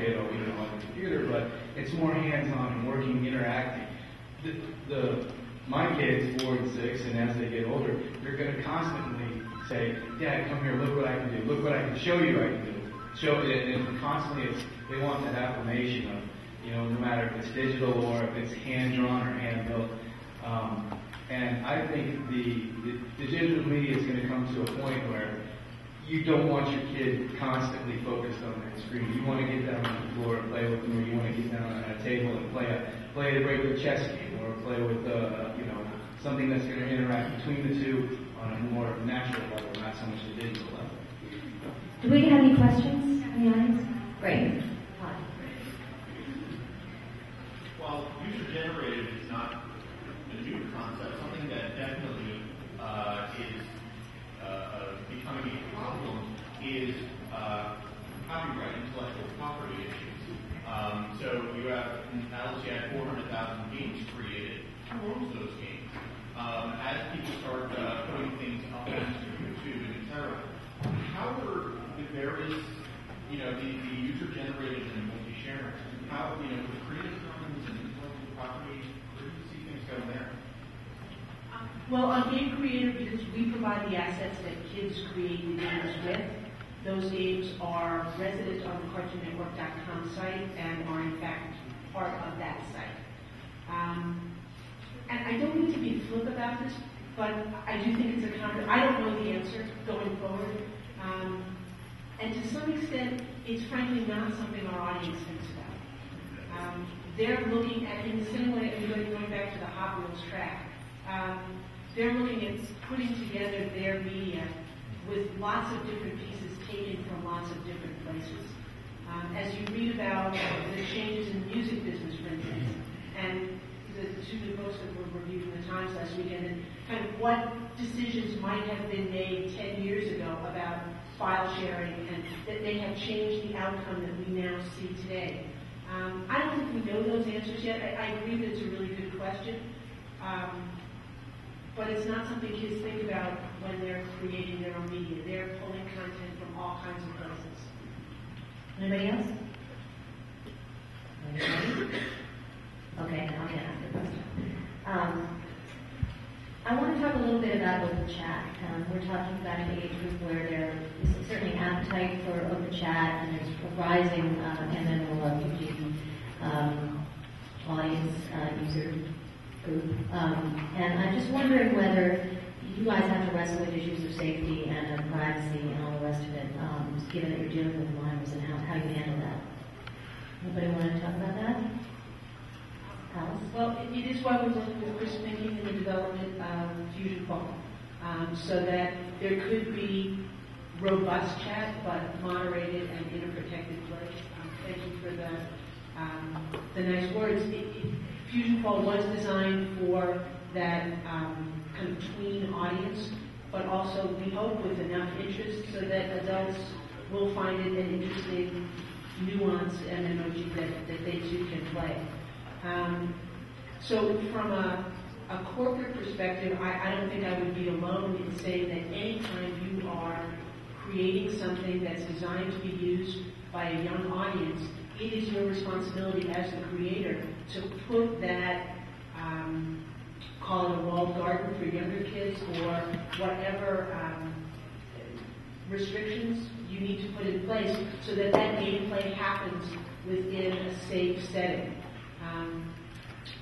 kid on the computer, but it's more hands-on and working, interacting. My kids, 4 and 6, and as they get older, they're going to constantly say, "Dad, come here, look what I can do, look what I can show you I can do." And constantly they want that affirmation of, no matter if it's digital or if it's hand-drawn or hand-built. And I think the digital media is going to come to a point where you don't want your kid constantly focused on that screen. You want to get down on the floor and play with them, or you want to get down on a table and play a regular chess game, or play with something that's going to interact between the two on a more natural level, not so much the digital level. Do we have any questions in the audience? Great. Hi. Well, user-generated is not a new concept. Something that definitely is becoming a problem is copyright, intellectual property issues. So you have, Alice, you had 400,000 games created. Who owns those games? As people start putting things up onto YouTube and etc., how are the various, the user-generated and multi-sharing, how, with Creative Commons and intellectual property, where do you see things go there? Well, on Game Creator, because we provide the assets that kids create the games with, those games are resident on the CartoonNetwork.com site and are in fact part of that site. And I don't mean to be flip about this, but I do think it's I don't know the answer going forward. And to some extent, it's frankly not something our audience thinks about. They're looking at, in the same way, going back to the Hot Wheels track, they're looking at putting together their media with lots of different pieces taken from lots of different places. As you read about the changes in the music business, for instance, and the two new books that were reviewed in the Times last weekend, and kind of what decisions might have been made 10 years ago about file sharing, and that they have changed the outcome that we now see today. I don't think we know those answers yet. I agree that it's a really good question. But it's not something kids think about when they're creating their own media. They're pulling content from all kinds of places. Anybody else? Okay, now I'm going to ask the question. I want to talk a little bit about open chat. We're talking about an age group where there is certainly appetite for open chat, and there's a rising MMORPG audience user group. And I'm just wondering whether you guys have to wrestle with issues of safety and privacy and all the rest of it, given that you're dealing with minors, and how you handle that. Anybody want to talk about that? Alice? Well, it is why we're looking at risk thinking in the development of Fusion Phone, so that there could be robust chat, but moderated and in a protected place. Thank you for the nice words. Fusion Phone was designed for that kind of tween audience, but also we hope with enough interest so that adults will find it an interesting, nuanced MMOG that they too can play. So from a corporate perspective, I don't think I would be alone in saying that anytime you are creating something that's designed to be used by a young audience, it is your responsibility as the creator to put that, call it a walled garden for younger kids, or whatever restrictions you need to put in place so that gameplay happens within a safe setting.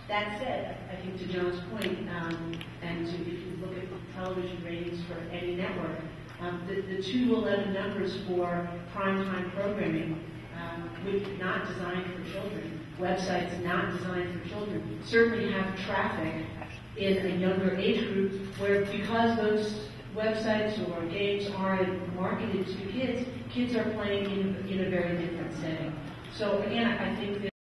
That said, I think to John's point, and if you look at television ratings for any network, the 2-11 numbers for primetime programming, not designed for children, websites not designed for children, certainly have traffic in a younger age group where, because those websites or games aren't marketed to kids, kids are playing in a very different setting. So again, I think that